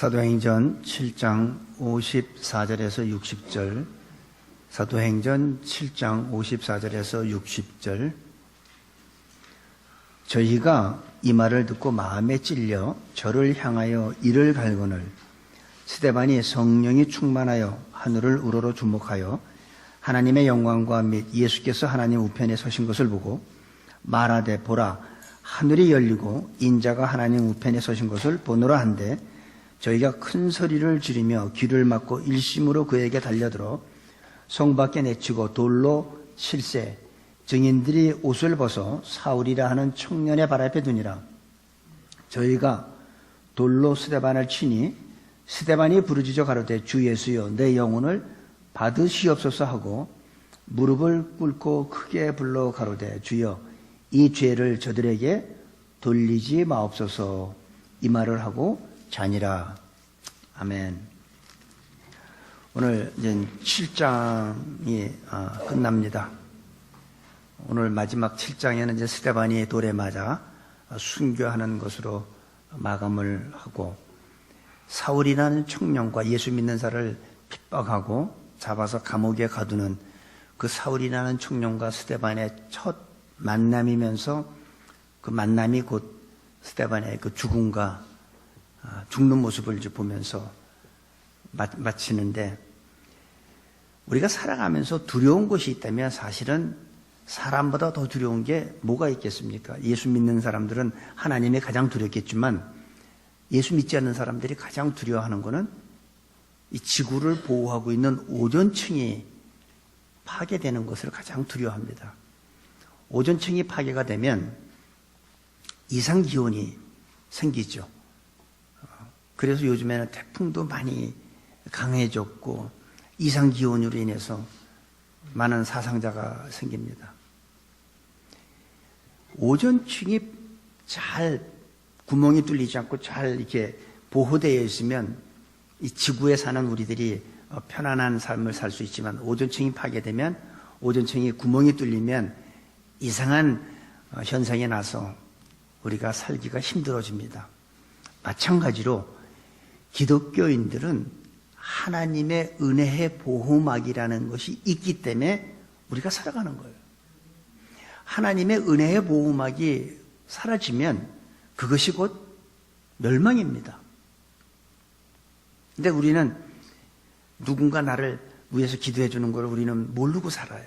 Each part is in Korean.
사도행전 7장 54절에서 60절, 사도행전 7장 54절에서 60절. 저희가 이 말을 듣고 마음에 찔려 저를 향하여 이를 갈거늘 스데반이 성령이 충만하여 하늘을 우러러 주목하여 하나님의 영광과 및 예수께서 하나님 우편에 서신 것을 보고 말하되 보라 하늘이 열리고 인자가 하나님 우편에 서신 것을 보노라 한데 저희가 큰 소리를 지르며 귀를 막고 일심으로 그에게 달려들어 성 밖에 내치고 돌로 칠세 증인들이 옷을 벗어 사울이라 하는 청년의 발 앞에 두니라. 저희가 돌로 스데반을 치니 스데반이 부르짖어 가로되 주 예수여 내 영혼을 받으시옵소서 하고 무릎을 꿇고 크게 불러 가로되 주여 이 죄를 저들에게 돌리지 마옵소서. 이 말을 하고 자니라. 아멘. 오늘 이제 7장이 끝납니다. 오늘 마지막 7장에는 이제 스데반이 돌에 맞아 순교하는 것으로 마감을 하고 사울이라는 청년과 예수 믿는 자를 핍박하고 잡아서 감옥에 가두는 그 사울이라는 청년과 스데반의 첫 만남이면서 그 만남이 곧 스데반의 그 죽음과 죽는 모습을 이제 보면서 마치는데, 우리가 살아가면서 두려운 것이 있다면 사실은 사람보다 더 두려운 게 뭐가 있겠습니까? 예수 믿는 사람들은 하나님이 가장 두렵겠지만 예수 믿지 않는 사람들이 가장 두려워하는 것은 이 지구를 보호하고 있는 오존층이 파괴되는 것을 가장 두려워합니다. 오존층이 파괴가 되면 이상기온이 생기죠. 그래서 요즘에는 태풍도 많이 강해졌고 이상기온으로 인해서 많은 사상자가 생깁니다. 오존층이 잘 구멍이 뚫리지 않고 잘 이렇게 보호되어 있으면 이 지구에 사는 우리들이 편안한 삶을 살 수 있지만 오존층이 파괴되면, 오존층이 구멍이 뚫리면 이상한 현상이 나서 우리가 살기가 힘들어집니다. 마찬가지로 기독교인들은 하나님의 은혜의 보호막이라는 것이 있기 때문에 우리가 살아가는 거예요. 하나님의 은혜의 보호막이 사라지면 그것이 곧 멸망입니다. 근데 우리는 누군가 나를 위해서 기도해 주는 걸 우리는 모르고 살아요.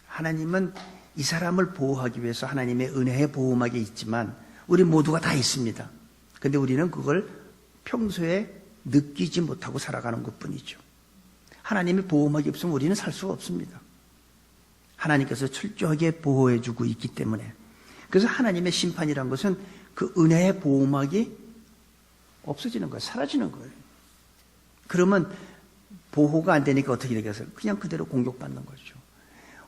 하나님은 이 사람을 보호하기 위해서 하나님의 은혜의 보호막이 있지만 우리 모두가 다 있습니다. 근데 우리는 그걸 평소에 느끼지 못하고 살아가는 것뿐이죠. 하나님의 보호막이 없으면 우리는 살 수가 없습니다. 하나님께서 철저하게 보호해주고 있기 때문에. 그래서 하나님의 심판이란 것은 그 은혜의 보호막이 없어지는 거예요. 사라지는 거예요. 그러면 보호가 안 되니까 어떻게 되겠어요? 그냥 그대로 공격받는 거죠.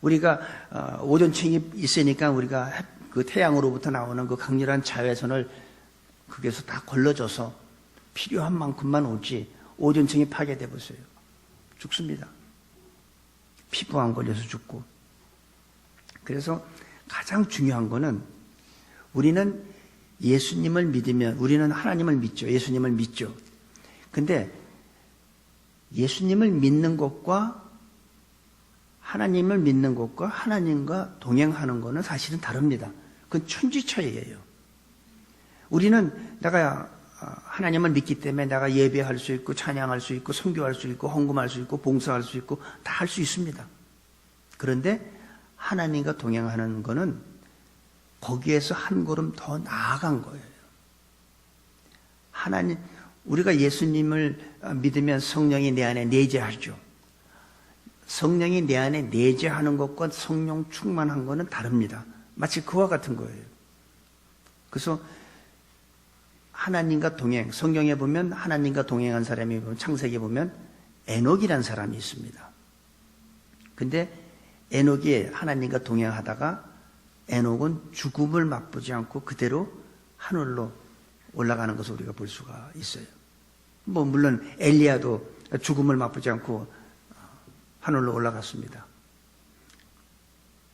우리가 오존층이 있으니까 우리가 그 태양으로부터 나오는 그 강렬한 자외선을 거기에서 다 걸러져서 필요한 만큼만 오지, 오존층이 파괴돼 보세요. 죽습니다. 피부암 걸려서 죽고. 그래서 가장 중요한 거는 우리는 예수님을 믿으면, 우리는 하나님을 믿죠. 예수님을 믿죠. 근데 예수님을 믿는 것과 하나님을 믿는 것과 하나님과 동행하는 것은 사실은 다릅니다. 그건 천지차이예요. 우리는 내가 하나님을 믿기 때문에 내가 예배할 수 있고 찬양할 수 있고 선교할 수 있고 헌금할 수 있고 봉사할 수 있고 다 할 수 있습니다. 그런데 하나님과 동행하는 것은 거기에서 한 걸음 더 나아간 거예요. 하나님, 우리가 예수님을 믿으면 성령이 내 안에 내재하죠. 성령이 내 안에 내재하는 것과 성령 충만한 것은 다릅니다. 마치 그와 같은 거예요. 그래서 하나님과 동행, 성경에 보면 하나님과 동행한 사람이 보면 창세기에 보면 에녹이라는 사람이 있습니다. 근데 에녹이 하나님과 동행하다가 에녹은 죽음을 맛보지 않고 그대로 하늘로 올라가는 것을 우리가 볼 수가 있어요. 물론 엘리야도 죽음을 맛보지 않고 하늘로 올라갔습니다.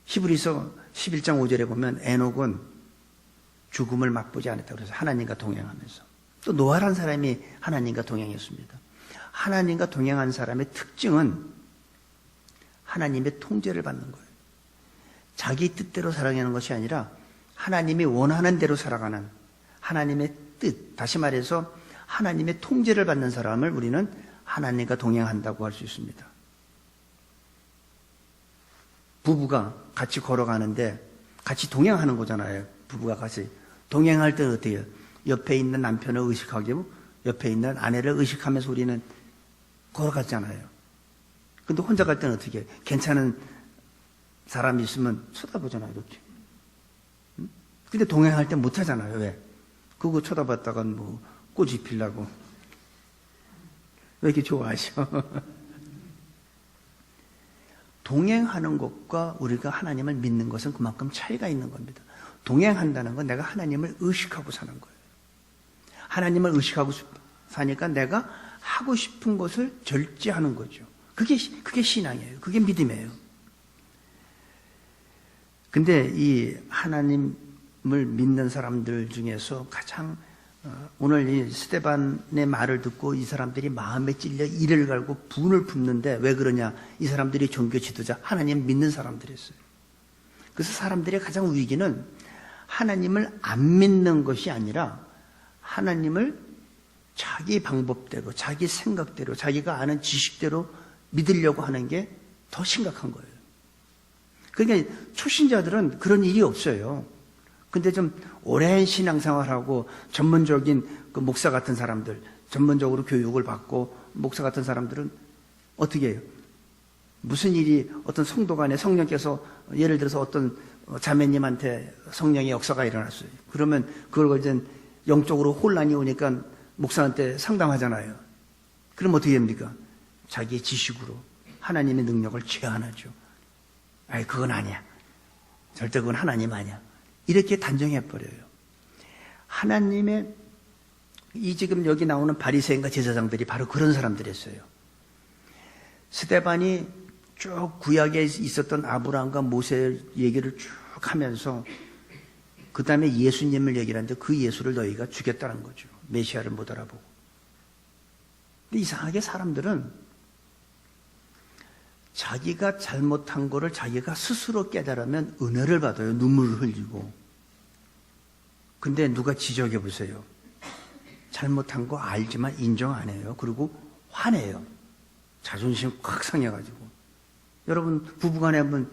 히브리서 11장 5절에 보면 에녹은 죽음을 맛보지 않았다고 그래서 하나님과 동행하면서 또 노아라는 사람이 하나님과 동행했습니다. 하나님과 동행한 사람의 특징은 하나님의 통제를 받는 거예요. 자기 뜻대로 살아가는 것이 아니라 하나님이 원하는 대로 살아가는 하나님의 뜻, 다시 말해서 하나님의 통제를 받는 사람을 우리는 하나님과 동행한다고 할 수 있습니다. 부부가 같이 걸어가는데 같이 동행하는 거잖아요. 부부가 같이 동행할 때는 어떻게 해요? 옆에 있는 남편을 의식하고 옆에 있는 아내를 의식하면서 우리는 걸어갔잖아요. 근데 혼자 갈 때는 어떻게 해요? 괜찮은 사람이 있으면 쳐다보잖아요. 이렇게. 근데 동행할 때 못하잖아요. 왜? 그거 쳐다봤다간 뭐 꼬지 피려고. 왜 이렇게 좋아하셔? 동행하는 것과 우리가 하나님을 믿는 것은 그만큼 차이가 있는 겁니다. 동행한다는 건 내가 하나님을 의식하고 사는 거예요. 하나님을 의식하고 사니까 내가 하고 싶은 것을 절제하는 거죠. 그게 신앙이에요. 그게 믿음이에요. 근데 이 하나님을 믿는 사람들 중에서 가장 오늘 이 스데반의 말을 듣고 이 사람들이 마음에 찔려 이를 갈고 분을 품는데 왜 그러냐? 이 사람들이 종교 지도자, 하나님 믿는 사람들이었어요. 그래서 사람들의 가장 위기는 하나님을 안 믿는 것이 아니라 하나님을 자기 방법대로, 자기 생각대로, 자기가 아는 지식대로 믿으려고 하는 게 더 심각한 거예요. 그러니까 초신자들은 그런 일이 없어요. 근데 좀 오랜 신앙생활하고 전문적인 그 목사 같은 사람들, 전문적으로 교육을 받고 목사 같은 사람들은 어떻게 해요? 무슨 일이 어떤 성도 간에 성령께서 예를 들어서 어떤 자매님한테 성령의 역사가 일어났어요. 그러면 그걸 이제 영적으로 혼란이 오니까 목사한테 상담하잖아요. 그럼 어떻게 됩니까? 자기의 지식으로 하나님의 능력을 제한하죠. 아이, 그건 아니야. 절대 그건 하나님 아니야. 이렇게 단정해버려요. 하나님의 이 지금 여기 나오는 바리새인과 제사장들이 바로 그런 사람들이었어요. 스데반이 쭉 구약에 있었던 아브라함과 모세 얘기를 쭉 하면서 그 다음에 예수님을 얘기를 하는데 그 예수를 너희가 죽였다는 거죠. 메시아를 못 알아보고. 근데 이상하게 사람들은 자기가 잘못한 거를 자기가 스스로 깨달으면 은혜를 받아요. 눈물을 흘리고. 근데 누가 지적해 보세요. 잘못한 거 알지만 인정 안 해요. 그리고 화내요. 자존심 꽉 상해가지고. 여러분 부부간에 한번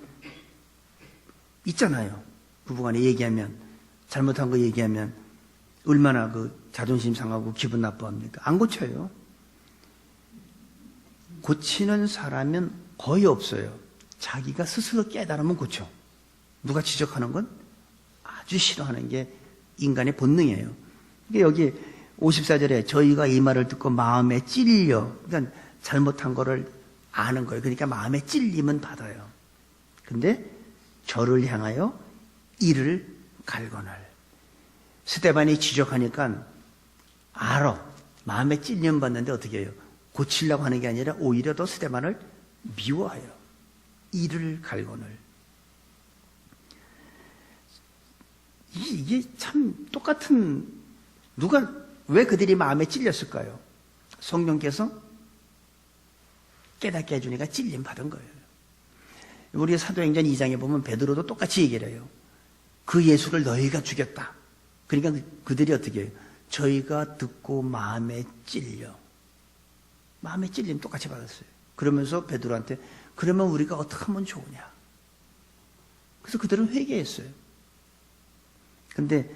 있잖아요. 부부간에 얘기하면 잘못한 거 얘기하면 얼마나 그 자존심 상하고 기분 나빠합니까? 안 고쳐요. 고치는 사람은 거의 없어요. 자기가 스스로 깨달으면 고쳐. 누가 지적하는 건 아주 싫어하는 게 인간의 본능이에요. 여기 54절에 저희가 이 말을 듣고 마음에 찔려. 그러니까 잘못한 거를 아는 거예요. 그러니까 마음에 찔림은 받아요. 근데 저를 향하여 이를 갈거늘. 스데반이 지적하니까 알아. 마음에 찔림 받는데 어떻게 해요? 고치려고 하는 게 아니라 오히려 더 스데반을 미워해요. 이를 갈거늘. 이게 참 똑같은, 누가 왜 그들이 마음에 찔렸을까요? 성령께서 깨닫게 해주니까 찔림 받은 거예요. 우리 사도행전 2장에 보면 베드로도 똑같이 얘기를 해요. 그 예수를 너희가 죽였다. 그러니까 그들이 어떻게 해요? 저희가 듣고 마음에 찔려. 마음에 찔림 똑같이 받았어요. 그러면서 베드로한테 그러면 우리가 어떻게 하면 좋으냐. 그래서 그들은 회개했어요. 근데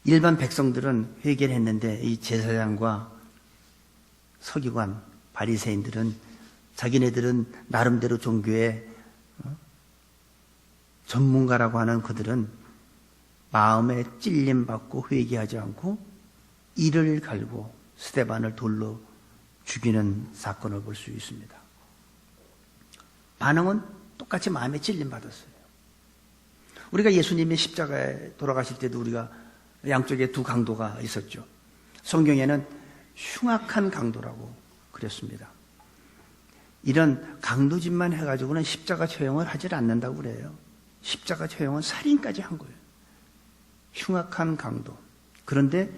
일반 백성들은 회개를 했는데 이 제사장과 서기관, 바리새인들은 자기네들은 나름대로 종교의 전문가라고 하는 그들은 마음에 찔림 받고 회개하지 않고 이를 갈고 스데반을 돌로 죽이는 사건을 볼 수 있습니다. 반응은 똑같이 마음에 찔림 받았어요. 우리가 예수님이 십자가에 돌아가실 때도 우리가 양쪽에 두 강도가 있었죠. 성경에는 흉악한 강도라고 그랬습니다. 이런 강도짓만 해가지고는 십자가 처형을 하질 않는다고 그래요. 십자가 처형은 살인까지 한 거예요. 흉악한 강도. 그런데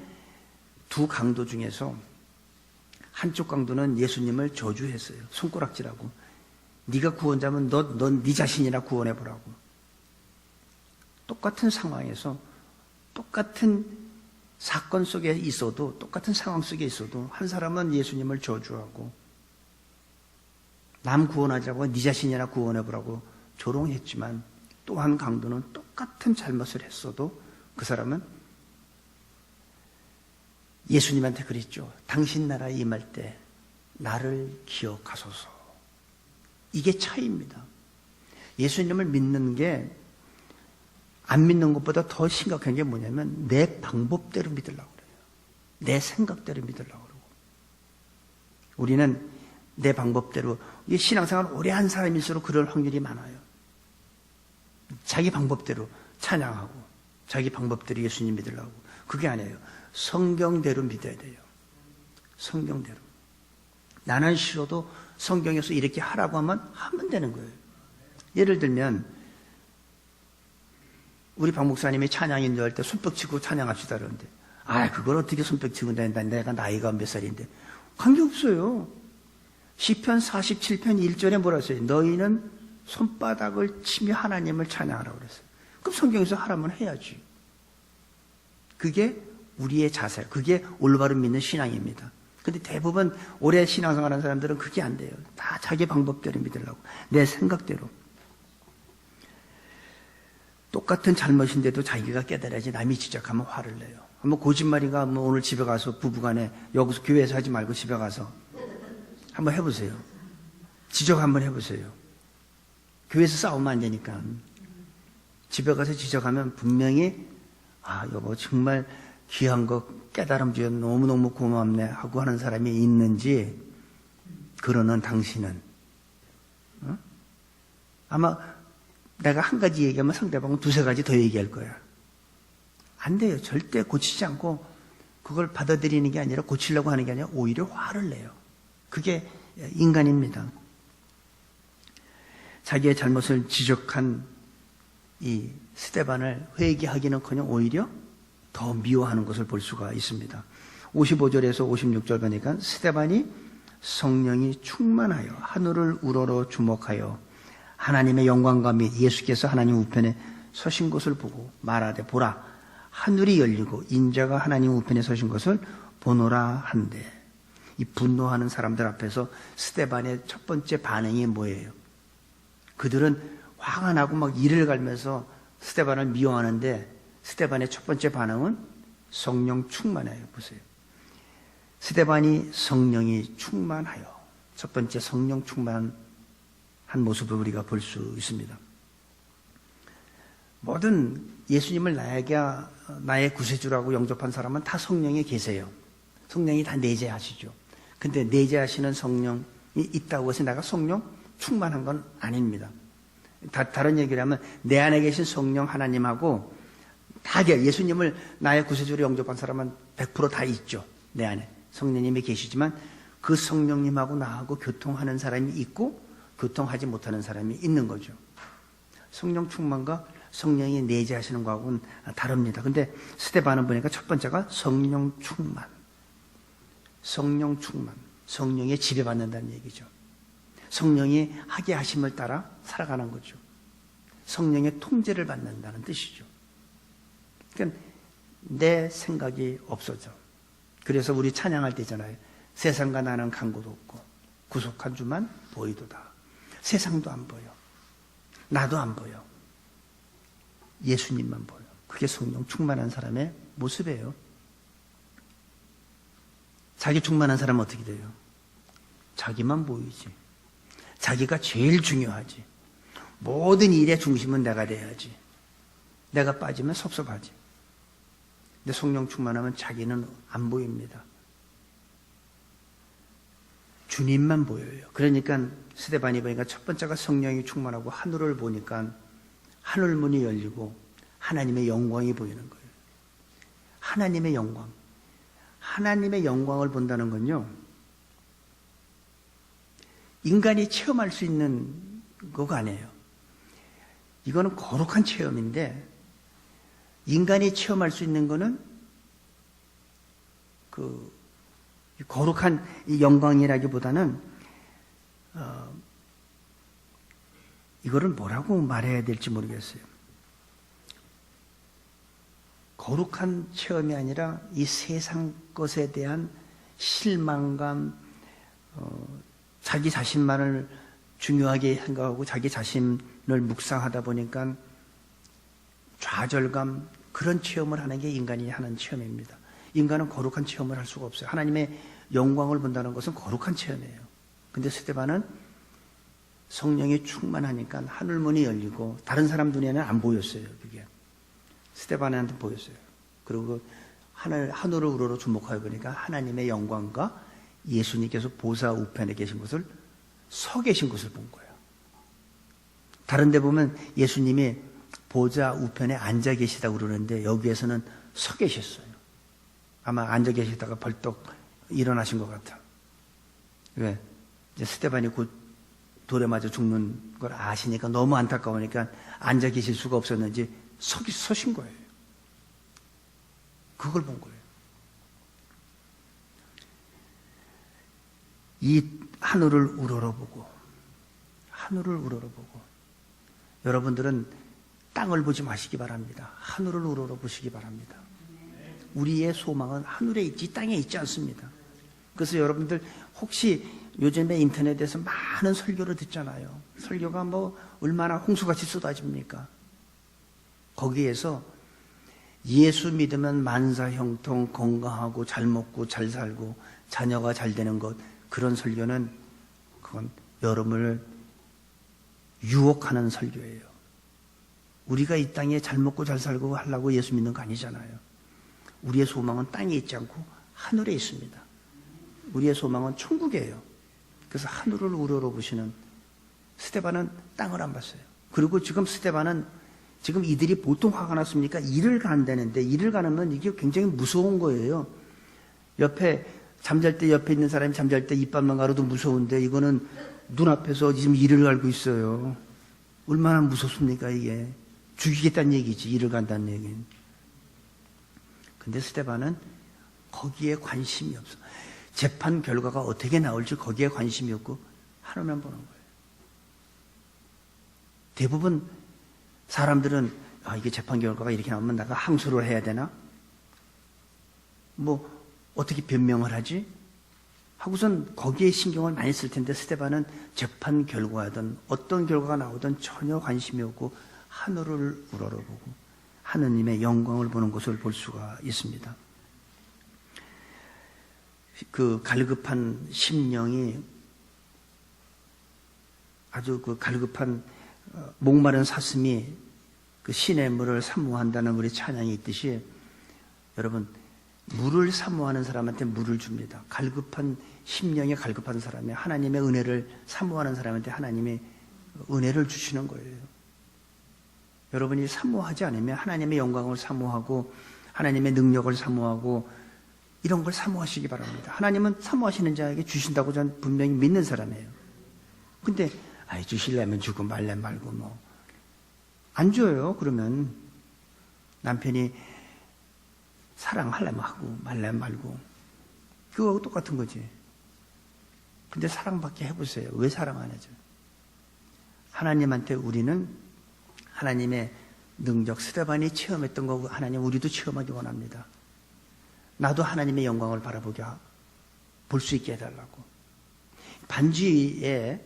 두 강도 중에서 한쪽 강도는 예수님을 저주했어요. 손가락질하고. 네가 구원자면 넌 네 자신이나 구원해보라고. 똑같은 상황에서 똑같은 사건 속에 있어도, 똑같은 상황 속에 있어도 한 사람은 예수님을 저주하고 남 구원하자고 네 자신이나 구원해보라고 조롱했지만, 또 한 강도는 똑같은 잘못을 했어도 그 사람은 예수님한테 그랬죠. 당신 나라에 임할 때 나를 기억하소서. 이게 차이입니다. 예수님을 믿는 게 안 믿는 것보다 더 심각한 게 뭐냐면 내 방법대로 믿으려고 그래요. 내 생각대로 믿으려고 그러고. 우리는 내 방법대로, 신앙생활 오래 한 사람일수록 그럴 확률이 많아요. 자기 방법대로 찬양하고 자기 방법대로 예수님 믿으려고. 그게 아니에요. 성경대로 믿어야 돼요. 성경대로. 나는 싫어도 성경에서 이렇게 하라고 하면 되는 거예요. 예를 들면 우리 박 목사님이 찬양 인도할 때 손뼉 치고 찬양합시다 그러는데, 그걸 어떻게 손뼉 치고 다닌다. 내가 나이가 몇 살인데. 관계없어요. 시편 47편 1절에 뭐라 했어요? 너희는 손바닥을 치며 하나님을 찬양하라고 그랬어요. 그럼 성경에서 하라면 해야지. 그게 우리의 자세, 그게 올바른 믿는 신앙입니다. 근데 대부분 오래 신앙생활하는 사람들은 그게 안 돼요. 다 자기 방법대로 믿으려고. 내 생각대로. 똑같은 잘못인데도 자기가 깨달아야지 남이 지적하면 화를 내요. 한번 거짓말인가 오늘 집에 가서 부부간에 여기서 교회에서 하지 말고 집에 가서 한번 해보세요. 지적 한번 해보세요. 교회에서 싸우면 안 되니까. 집에 가서 지적하면 분명히 여보 정말 귀한 거 깨달음 주여 너무너무 고맙네 하고 하는 사람이 있는지, 그러는 당신은 아마 내가 한 가지 얘기하면 상대방은 두세 가지 더 얘기할 거야. 안 돼요. 절대 고치지 않고 그걸 받아들이는 게 아니라, 고치려고 하는 게 아니라 오히려 화를 내요. 그게 인간입니다. 자기의 잘못을 지적한 이 스데반을 회개하기는커녕 오히려 더 미워하는 것을 볼 수가 있습니다. 55절에서 56절 보니까 스데반이 성령이 충만하여 하늘을 우러러 주목하여 하나님의 영광과 및 예수께서 하나님 우편에 서신 것을 보고 말하되, 보라 하늘이 열리고 인자가 하나님 우편에 서신 것을 보노라 한대. 이 분노하는 사람들 앞에서 스데반의 첫 번째 반응이 뭐예요? 그들은 화가 나고 막 이를 갈면서 스데반을 미워하는데, 스데반의 첫 번째 반응은 성령 충만하여. 보세요. 스데반이 성령이 충만하여, 첫 번째 성령 충만한 모습을 우리가 볼 수 있습니다. 모든 예수님을 나의 구세주라고 영접한 사람은 다 성령이 계세요. 성령이 다 내재하시죠. 근데 내재하시는 성령이 있다고 해서 내가 성령 충만한 건 아닙니다. 다른 얘기를 하면 내 안에 계신 성령 하나님하고 다 예수님을 나의 구세주로 영접한 사람은 100% 다 있죠. 내 안에 성령님이 계시지만 그 성령님하고 나하고 교통하는 사람이 있고 교통하지 못하는 사람이 있는 거죠. 성령 충만과 성령이 내재하시는 거하고는 다릅니다. 근데 스데반은 보니까 첫 번째가 성령 충만. 성령 충만. 성령에 지배받는다는 얘기죠. 성령이 하게 하심을 따라 살아가는 거죠. 성령의 통제를 받는다는 뜻이죠. 그러니까 내 생각이 없어져. 그래서 우리 찬양할 때잖아요. 세상과 나는 간 곳 없고 구속한 주만 보이도다. 세상도 안 보여. 나도 안 보여. 예수님만 보여. 그게 성령 충만한 사람의 모습이에요. 자기 충만한 사람은 어떻게 돼요? 자기만 보이지. 자기가 제일 중요하지. 모든 일의 중심은 내가 돼야지. 내가 빠지면 섭섭하지. 근데 성령 충만하면 자기는 안 보입니다. 주님만 보여요. 그러니까 스데반이 보니까 첫 번째가 성령이 충만하고 하늘을 보니까 하늘문이 열리고 하나님의 영광이 보이는 거예요. 하나님의 영광. 하나님의 영광을 본다는 건요, 인간이 체험할 수 있는 거가 아니에요. 이거는 거룩한 체험인데, 인간이 체험할 수 있는 거는 거룩한 이 영광이라기보다는 이거를 뭐라고 말해야 될지 모르겠어요. 거룩한 체험이 아니라 이 세상 것에 대한 실망감, 자기 자신만을 중요하게 생각하고 자기 자신을 묵상하다 보니까 좌절감, 그런 체험을 하는 게 인간이 하는 체험입니다. 인간은 거룩한 체험을 할 수가 없어요. 하나님의 영광을 본다는 것은 거룩한 체험이에요. 근데 스데반은 성령이 충만하니까 하늘문이 열리고 다른 사람 눈에는 안 보였어요. 그게 스데반한테 보였어요. 그리고 하늘을 우러러 주목하여 보니까 하나님의 영광과 예수님께서 보좌 우편에 계신 것을 서 계신 것을 본 거예요. 다른 데 보면 예수님이 보좌 우편에 앉아 계시다고 그러는데 여기에서는 서 계셨어요. 아마 앉아 계시다가 벌떡 일어나신 것 같아. 왜? 이제 스데반이 곧 돌에 맞아 죽는 걸 아시니까 너무 안타까우니까 앉아 계실 수가 없었는지 서신 거예요. 그걸 본 거예요. 이 하늘을 우러러보고 여러분들은 땅을 보지 마시기 바랍니다. 하늘을 우러러보시기 바랍니다. 우리의 소망은 하늘에 있지 땅에 있지 않습니다. 그래서 여러분들 혹시 요즘에 인터넷에서 많은 설교를 듣잖아요. 설교가 뭐 얼마나 홍수같이 쏟아집니까? 거기에서 예수 믿으면 만사형통, 건강하고 잘 먹고 잘 살고 자녀가 잘 되는 것, 그런 설교는 그건 여러분을 유혹하는 설교예요. 우리가 이 땅에 잘 먹고 잘 살고 하려고 예수 믿는 거 아니잖아요. 우리의 소망은 땅에 있지 않고 하늘에 있습니다. 우리의 소망은 천국이에요. 그래서 하늘을 우러러보시는 스데반은 땅을 안 봤어요. 그리고 지금 스데반은 지금 이들이 보통 화가 났습니까? 일을 간다는데 일을 가면 이게 굉장히 무서운 거예요. 잠잘 때 옆에 있는 사람이 잠잘 때 이빨만 가려도 무서운데 이거는 눈앞에서 지금 일을 갈고 있어요. 얼마나 무섭습니까 이게. 죽이겠다는 얘기지, 일을 간다는 얘기는. 근데 스데반은 거기에 관심이 없어. 재판 결과가 어떻게 나올지 거기에 관심이 없고 하늘만 보는 거예요. 대부분 사람들은 이게 재판 결과가 이렇게 나오면 내가 항소를 해야 되나? 뭐 어떻게 변명을 하지? 하고선 거기에 신경을 많이 쓸 텐데 스데반은 재판 결과든 어떤 결과가 나오든 전혀 관심이 없고 하늘을 우러러보고 하느님의 영광을 보는 것을 볼 수가 있습니다. 그 갈급한 심령이 아주 그 갈급한 목마른 사슴이 그 신의 물을 사모한다는 우리 찬양이 있듯이 여러분 물을 사모하는 사람한테 물을 줍니다. 갈급한 심령이 갈급한 사람이 하나님의 은혜를 사모하는 사람한테 하나님의 은혜를 주시는 거예요. 여러분이 사모하지 않으면 하나님의 영광을 사모하고 하나님의 능력을 사모하고 이런 걸 사모하시기 바랍니다. 하나님은 사모하시는 자에게 주신다고 저는 분명히 믿는 사람이에요. 근데 주시려면 주고 말려면 말고 뭐 안 줘요. 그러면 남편이 사랑하려면 하고 말려면 말고 그거하고 똑같은 거지. 근데 사랑받게 해보세요. 왜 사랑 안 해줘요? 하나님한테 우리는 하나님의 능력, 스데반이 체험했던 거고 하나님 우리도 체험하기 원합니다. 나도 하나님의 영광을 바라보게 볼 수 있게 해달라고. 반지에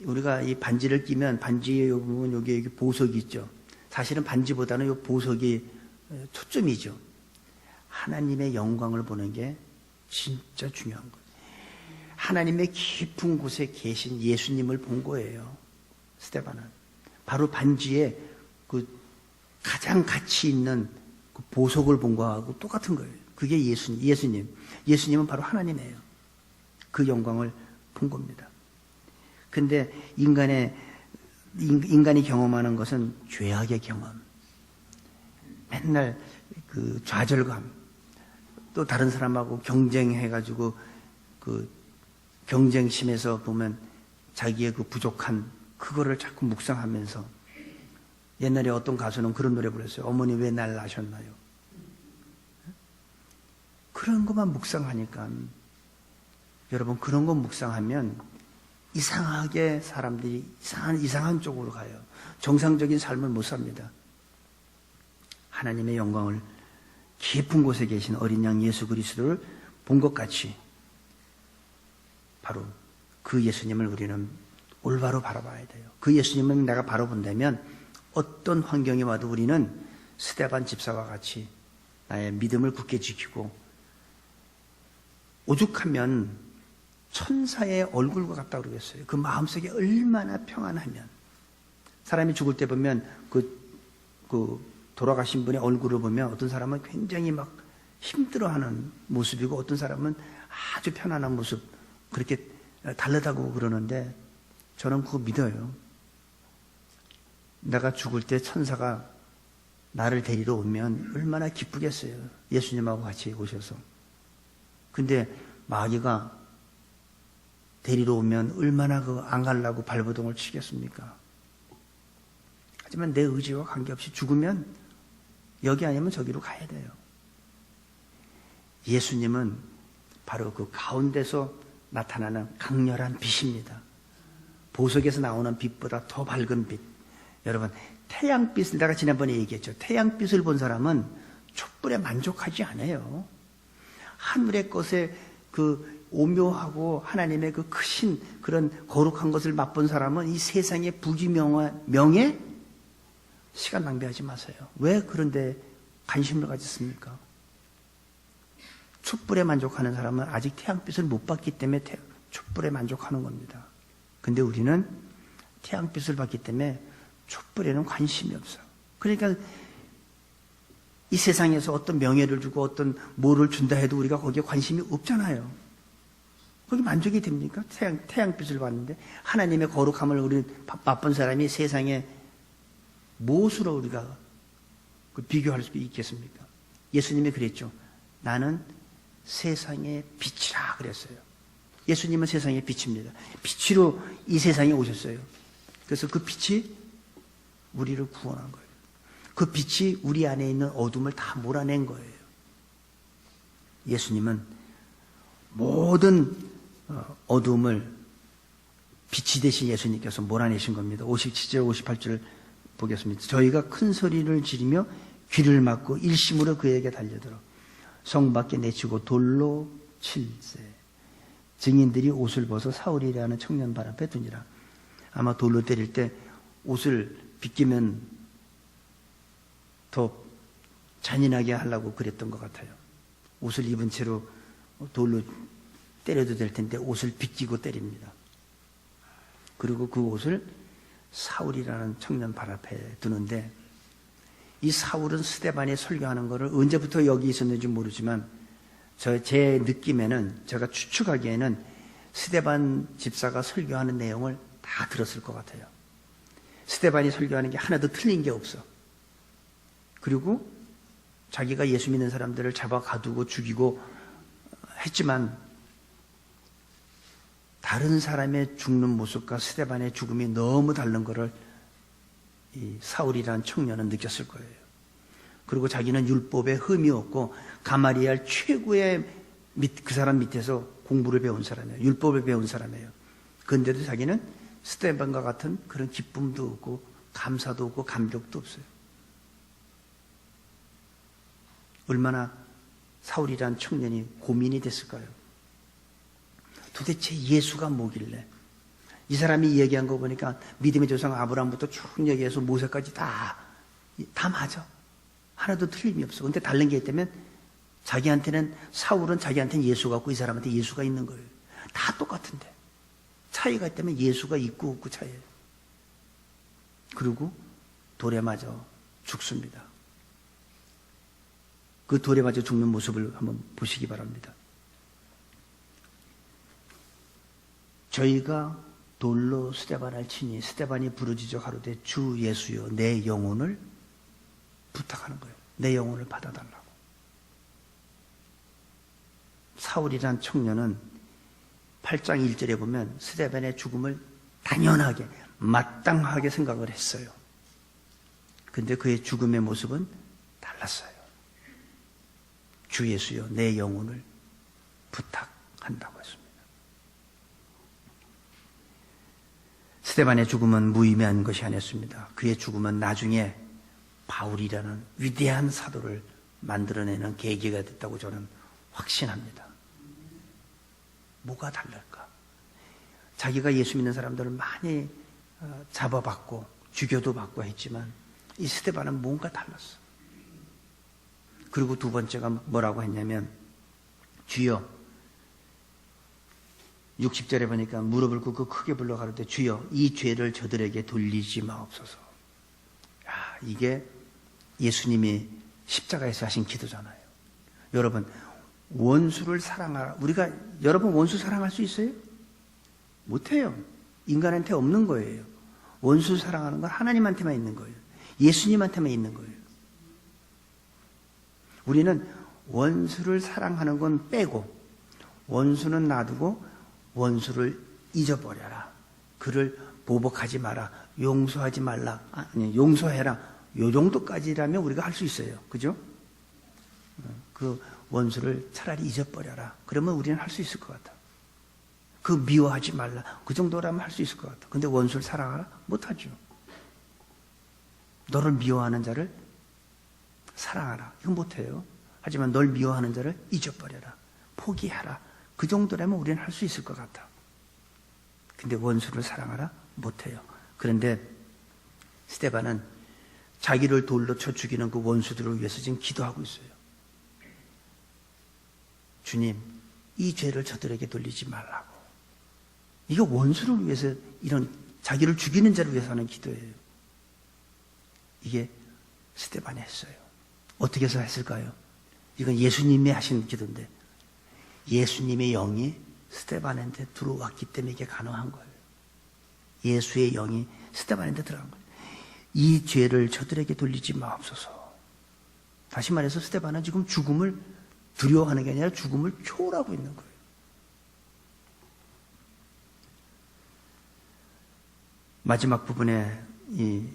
우리가 이 반지를 끼면 반지에 보면 여기 보석이 있죠. 사실은 반지보다는 이 보석이 초점이죠. 하나님의 영광을 보는 게 진짜 중요한 거예요. 하나님의 깊은 곳에 계신 예수님을 본 거예요. 스데반은 바로 반지에 그 가장 가치 있는 그 보석을 본 거하고 똑같은 거예요. 그게 예수님. 예수님은 바로 하나님이에요. 그 영광을 본 겁니다. 근데 인간이 경험하는 것은 죄악의 경험. 맨날 그 좌절감. 또 다른 사람하고 경쟁해가지고 그 경쟁심에서 보면 자기의 그 부족한 그거를 자꾸 묵상하면서 옛날에 어떤 가수는 그런 노래 불렀어요. 어머니 왜 날 낳으셨나요? 그런 것만 묵상하니까, 여러분, 그런 거 묵상하면 이상하게 사람들이 이상한 쪽으로 가요. 정상적인 삶을 못 삽니다. 하나님의 영광을 깊은 곳에 계신 어린 양 예수 그리스도를 본 것 같이 바로 그 예수님을 우리는 올바로 바라봐야 돼요. 그 예수님을 내가 바로 본다면 어떤 환경이 와도 우리는 스데반 집사와 같이 나의 믿음을 굳게 지키고, 오죽하면 천사의 얼굴과 같다고 그러겠어요. 그 마음속에 얼마나 평안하면. 사람이 죽을 때 보면 돌아가신 분의 얼굴을 보면 어떤 사람은 굉장히 막 힘들어하는 모습이고 어떤 사람은 아주 편안한 모습, 그렇게 다르다고 그러는데 저는 그거 믿어요. 내가 죽을 때 천사가 나를 데리러 오면 얼마나 기쁘겠어요. 예수님하고 같이 오셔서. 근데 마귀가 데리러 오면 얼마나 안 가려고 발버둥을 치겠습니까? 하지만 내 의지와 관계없이 죽으면 여기 아니면 저기로 가야 돼요. 예수님은 바로 그 가운데서 나타나는 강렬한 빛입니다. 보석에서 나오는 빛보다 더 밝은 빛. 여러분, 태양빛을 내가 지난번에 얘기했죠. 태양빛을 본 사람은 촛불에 만족하지 않아요. 하늘의 것에 그 오묘하고 하나님의 그 크신 그런 거룩한 것을 맛본 사람은 이 세상의 부귀명예 시간 낭비하지 마세요. 왜 그런데 관심을 가졌습니까? 촛불에 만족하는 사람은 아직 태양빛을 못 봤기 때문에 촛불에 만족하는 겁니다. 근데 우리는 태양빛을 봤기 때문에 촛불에는 관심이 없어요. 그러니까 이 세상에서 어떤 명예를 주고 어떤 뭐를 준다 해도 우리가 거기에 관심이 없잖아요. 거기 만족이 됩니까? 태양빛을 봤는데 하나님의 거룩함을 우리 맛본 사람이 세상에 무엇으로 우리가 비교할 수 있겠습니까? 예수님이 그랬죠. 나는 세상의 빛이라 그랬어요. 예수님은 세상의 빛입니다. 빛으로 이 세상에 오셨어요. 그래서 그 빛이 우리를 구원한 거예요. 그 빛이 우리 안에 있는 어둠을 다 몰아낸 거예요. 예수님은 모든 어둠을 빛이 되신 예수님께서 몰아내신 겁니다. 57절 58절 보겠습니다. 저희가 큰 소리를 지르며 귀를 막고 일심으로 그에게 달려들어 성 밖에 내치고 돌로 칠세. 증인들이 옷을 벗어 사울이라는 청년 발 앞에 두니라. 아마 돌로 때릴 때 옷을 벗기면 더 잔인하게 하려고 그랬던 것 같아요. 옷을 입은 채로 돌로 때려도 될 텐데 옷을 벗기고 때립니다. 그리고 그 옷을 사울이라는 청년 발 앞에 두는데, 이 사울은 스데반이 설교하는 것을 언제부터 여기 있었는지 모르지만 제 느낌에는, 제가 추측하기에는 스데반 집사가 설교하는 내용을 다 들었을 것 같아요. 스데반이 설교하는 게 하나도 틀린 게 없어. 그리고 자기가 예수 믿는 사람들을 잡아 가두고 죽이고 했지만 다른 사람의 죽는 모습과 스데반의 죽음이 너무 다른 것을 이 사울이라는 청년은 느꼈을 거예요. 그리고 자기는 율법에 흠이 없고 가마리알 최고의 그 사람 밑에서 공부를 배운 사람이에요. 율법을 배운 사람이에요. 그런데도 자기는 스데반과 같은 그런 기쁨도 없고 감사도 없고 감격도 없어요. 얼마나 사울이라는 청년이 고민이 됐을까요? 도대체 예수가 뭐길래? 이 사람이 얘기한 거 보니까 믿음의 조상 아브라함부터 쭉 얘기해서 모세까지 다 맞아. 하나도 틀림이 없어. 근데 다른 게 있다면 사울은 자기한테는 예수가 없고 이 사람한테 예수가 있는 거예요. 다 똑같은데. 차이가 있다면 예수가 있고 없고 차이예요. 그리고 돌에 맞아 죽습니다. 그 돌에 맞아 죽는 모습을 한번 보시기 바랍니다. 저희가 돌로 스데반을 치니 스데반이 부르짖어 가로되 주 예수여 내 영혼을 부탁하는 거예요. 내 영혼을 받아달라고. 사울이란 청년은 8장 1절에 보면 스데반의 죽음을 당연하게 마땅하게 생각을 했어요. 근데 그의 죽음의 모습은 달랐어요. 주 예수여 내 영혼을 부탁한다고 했습니다. 스데반의 죽음은 무의미한 것이 아니었습니다. 그의 죽음은 나중에 바울이라는 위대한 사도를 만들어내는 계기가 됐다고 저는 확신합니다. 뭐가 다를까? 자기가 예수 믿는 사람들을 많이 잡아봤고 죽여도 받고 했지만 이 스데반은 뭔가 달랐어. 그리고 두 번째가 뭐라고 했냐면 주여 60절에 보니까 무릎을 꿇고 크게 불러 가로되 주여 이 죄를 저들에게 돌리지 마옵소서. 야, 이게 예수님이 십자가에서 하신 기도잖아요. 여러분 원수를 사랑하라. 여러분 원수 사랑할 수 있어요? 못해요. 인간한테 없는 거예요. 원수 사랑하는 건 하나님한테만 있는 거예요. 예수님한테만 있는 거예요. 우리는 원수를 사랑하는 건 빼고 원수는 놔두고 원수를 잊어버려라. 그를 보복하지 마라. 용서하지 말라. 아니, 용서해라. 요 정도까지라면 우리가 할 수 있어요. 그죠? 그 원수를 차라리 잊어버려라. 그러면 우리는 할 수 있을 것 같아. 그 미워하지 말라. 그 정도라면 할 수 있을 것 같아. 근데 원수를 사랑하라? 못하죠. 너를 미워하는 자를 사랑하라. 이건 못해요. 하지만 널 미워하는 자를 잊어버려라. 포기하라. 그 정도라면 우리는 할 수 있을 것 같아. 근데 원수를 사랑하라? 못해요. 그런데 스데반은 자기를 돌로 쳐 죽이는 그 원수들을 위해서 지금 기도하고 있어요. 주님, 이 죄를 저들에게 돌리지 말라고. 이거 원수를 위해서 이런 자기를 죽이는 자를 위해서 하는 기도예요. 이게 스데반이 했어요. 어떻게 해서 했을까요? 이건 예수님이 하신 기도인데 예수님의 영이 스데반한테 들어왔기 때문에 이게 가능한 거예요. 예수의 영이 스데반한테 들어간 거예요. 이 죄를 저들에게 돌리지 마옵소서. 다시 말해서 스데반은 지금 죽음을 두려워하는 게 아니라 죽음을 초월하고 있는 거예요. 마지막 부분에 이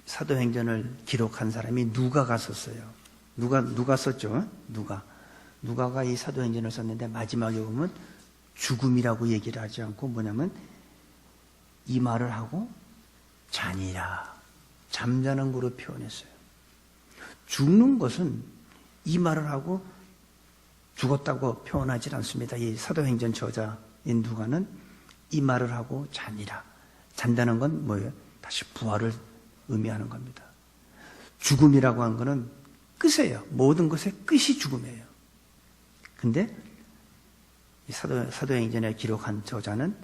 사도행전을 기록한 사람이 누가가 썼어요. 누가 썼죠? 누가가 이 사도행전을 썼는데 마지막에 보면 죽음이라고 얘기를 하지 않고 뭐냐면 이 말을 하고 자니라. 잠자는 거로 표현했어요. 죽는 것은 이 말을 하고 죽었다고 표현하지 않습니다. 이 사도행전 저자인 누가는 이 말을 하고 자니라. 잔다는 건 뭐예요? 다시 부활을 의미하는 겁니다. 죽음이라고 하는 것은 끝이에요. 모든 것의 끝이 죽음이에요. 근데 이 사도행전에 기록한 저자는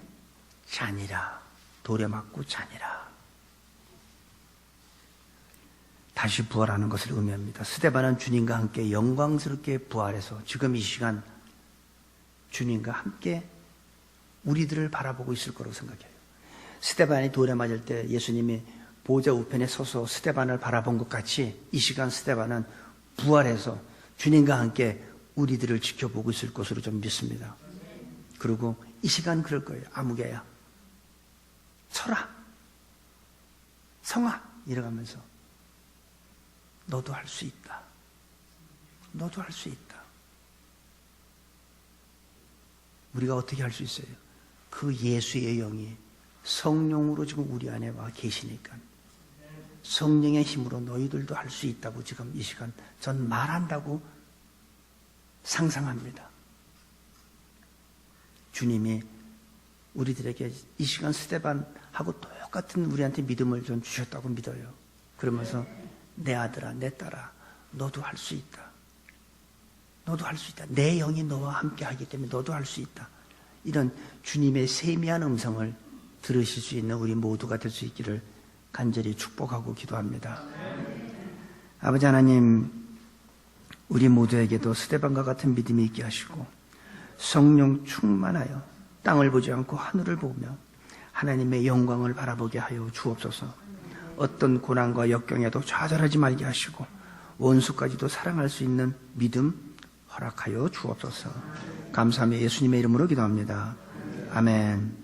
자니라. 돌에 맞고 자니라. 다시 부활하는 것을 의미합니다. 스데반은 주님과 함께 영광스럽게 부활해서 지금 이 시간 주님과 함께 우리들을 바라보고 있을 거라고 생각해요. 스데반이 돌에 맞을 때 예수님이 보좌 우편에 서서 스데반을 바라본 것 같이 이 시간 스데반은 부활해서 주님과 함께 우리들을 지켜보고 있을 것으로 좀 믿습니다. 그리고 이 시간 그럴 거예요. 아무개야 서라 성아 이러가면서 너도 할 수 있다. 너도 할 수 있다. 우리가 어떻게 할 수 있어요? 그 예수의 영이 성령으로 지금 우리 안에 와 계시니까 성령의 힘으로 너희들도 할 수 있다고 지금 이 시간 전 말한다고 상상합니다. 주님이 우리들에게 이 시간 스데반하고 똑같은 우리한테 믿음을 좀 주셨다고 믿어요. 그러면서 내 아들아, 내 딸아, 너도 할 수 있다. 너도 할 수 있다. 내 영이 너와 함께 하기 때문에 너도 할 수 있다. 이런 주님의 세미한 음성을 들으실 수 있는 우리 모두가 될 수 있기를 간절히 축복하고 기도합니다. 아버지 하나님, 우리 모두에게도 스데반과 같은 믿음이 있게 하시고 성령 충만하여 땅을 보지 않고 하늘을 보며 하나님의 영광을 바라보게 하여 주옵소서. 어떤 고난과 역경에도 좌절하지 말게 하시고 원수까지도 사랑할 수 있는 믿음 허락하여 주옵소서. 감사하며 예수님의 이름으로 기도합니다. 아멘.